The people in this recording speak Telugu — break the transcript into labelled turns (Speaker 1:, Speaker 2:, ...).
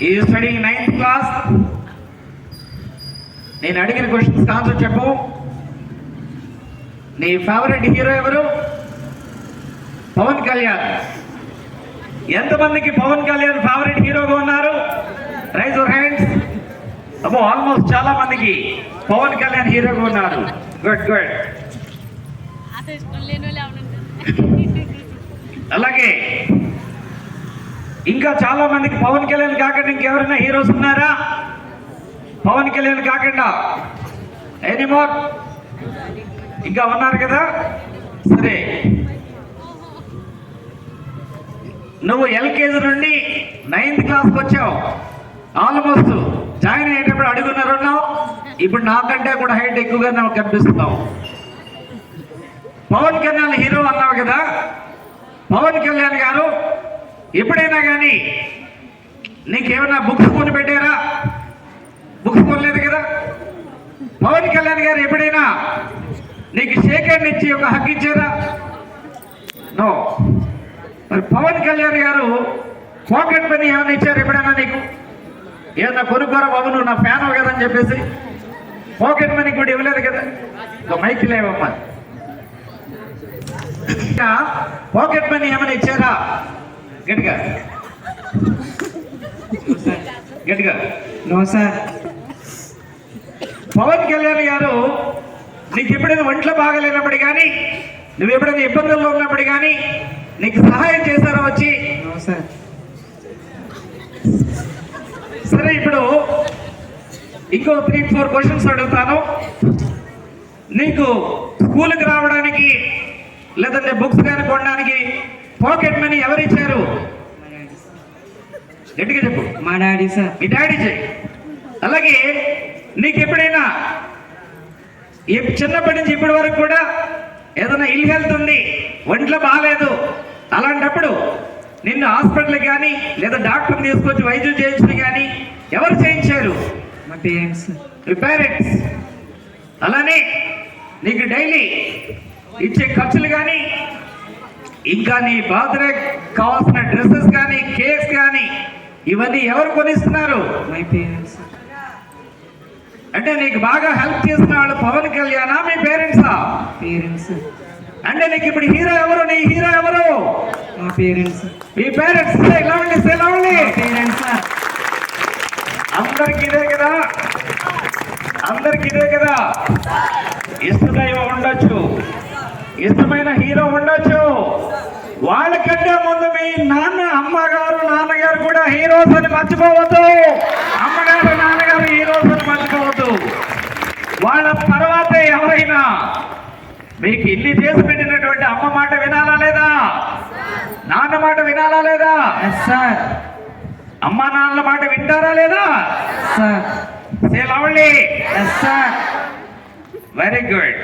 Speaker 1: ఈ స్టడీయింగ్ 9th క్లాస్. నేను అడిగిన క్వశ్చన్స్ ఆన్సర్ చెప్పు. నీ ఫేవరెట్ హీరో ఎవరు? పవన్ కళ్యాణ్. ఎంతమందికి పవన్ కళ్యాణ్ ఫేవరెట్ హీరోగా ఉన్నారు? Rise your hands. అబ్బో, ఆల్మోస్ట్ చాలా మందికి పవన్ కళ్యాణ్ హీరోగా ఉన్నారు. Good good. అలాగే ఇంకా చాలా మందికి పవన్ కళ్యాణ్ కాకుండా ఇంకెవరైనా హీరోస్ ఉన్నారా? పవన్ కళ్యాణ్ కాకుండా ఎనీమోర్? ఇంకా ఉన్నారు కదా. సరే, నువ్వు ఎల్కేజీ నుండి 9th క్లాస్కి వచ్చావు. ఆల్మోస్ట్ జాయిన్ అయ్యేటప్పుడు అడుగున్నారున్నావు. ఇప్పుడు నాకంటే కూడా హైట్ ఎక్కువగా నాకు కనిపిస్తున్నావు. పవన్ కళ్యాణ్ హీరో అన్నావు కదా. పవన్ కళ్యాణ్ గారు ఎప్పుడైనా కానీ నీకేమైనా బుక్స్ కొని పెట్టారా? బుక్స్ కొనలేదు కదా. పవన్ కళ్యాణ్ గారు ఎప్పుడైనా నీకు షేక్ హ్యాండ్ ఇచ్చి ఒక హక్ ఇచ్చారా? నో. మరి పవన్ కళ్యాణ్ గారు పాకెట్ మనీ ఏమైనా ఇచ్చారు ఎప్పుడైనా నీకు? ఏమన్నా కొనుక్కోరా బాబు, నువ్వు నా ఫ్యాన్ కదా అని చెప్పేసి పాకెట్ మనీ కూడా ఇవ్వలేదు కదా. ఇంకా మైకి లేవమ్మా. ఇంకా పాకెట్ మనీ ఏమైనా ఇచ్చారా? గట్టిగా గట్టిగా.
Speaker 2: No sir.
Speaker 1: పవన్ కళ్యాణ్ గారు నీకు ఎప్పుడైనా ఒంట్లో బాగలేనప్పుడు కానీ, నువ్వు ఎప్పుడైనా ఇబ్బందుల్లో ఉన్నప్పుడు కానీ నీకు సహాయం చేశారా వచ్చి?
Speaker 2: No sir.
Speaker 1: సరే, ఇప్పుడు ఇంకో 3-4 క్వశ్చన్స్ అడుగుతాను. నీకు స్కూల్కి రావడానికి లేదంటే బుక్స్ కానీ కొనడానికి పాకెట్ మనీ ఎవరు ఇచ్చారు? గట్టిగా చెప్పు.
Speaker 2: మా డాడీ సార్.
Speaker 1: మీ డాడీ చెయ్యి. అలాగే నీకు ఎప్పుడైనా చిన్నప్పటి నుంచి ఇప్పటి వరకు కూడా ఏదైనా ఇల్ హెల్త్ ఉంది, ఒంట్లో బాగాలేదు, అలాంటప్పుడు నిన్ను హాస్పిటల్కి కానీ లేదా డాక్టర్ని తీసుకొచ్చి వైద్యం చేయించడం కానీ ఎవరు చేయించారు?
Speaker 2: మా పేరెంట్స్.
Speaker 1: మీ పేరెంట్స్. అలానే నీకు డైలీ ఇచ్చే ఖర్చులు కానీ, ఇంకా నీ బర్త్డే కావాల్సిన డ్రెస్సెస్ కానీ, కేక్స్ కానీ ఇవన్నీ ఎవరు కొనిస్తున్నారు?
Speaker 2: My parents.
Speaker 1: అంటే నీకు బాగా హెల్ప్ చేసిన వాళ్ళు పవన్ కళ్యాణా మీ పేరెంట్సా?
Speaker 2: పేరెంట్స్.
Speaker 1: అంటే నీకు ఇప్పుడు హీరో ఎవరు? నీ హీరో ఎవరు?
Speaker 2: మా పేరెంట్స్.
Speaker 1: మీ పేరెంట్స్. ఎలా ఉండి
Speaker 2: పేరెంట్స్.
Speaker 1: అందరికి ఇదే కదా, అందరికి ఇదే కదా. ఇష్టదైవం ఉండొచ్చు, ఇష్టమైన హీరో ఉండొచ్చు. వాళ్ళకంటే ముందు మీ అమ్మగారు నాన్నగారు కూడా హీరోస్ అని మర్చిపోవద్దు. అమ్మగారు నాన్నగారు హీరోస్ అని మర్చిపోవద్దు. వాళ్ళ తర్వాతే ఎవరైనా. మీకు ఇల్లు చేసి పెట్టినటువంటి అమ్మ మాట వినాలా లేదా? నాన్న మాట వినాలా లేదా?
Speaker 2: సార్.
Speaker 1: అమ్మ నాన్నల మాట వింటారా లేదా?
Speaker 2: సార్.
Speaker 1: సే లవ్లీ.
Speaker 2: సార్.
Speaker 1: Very good.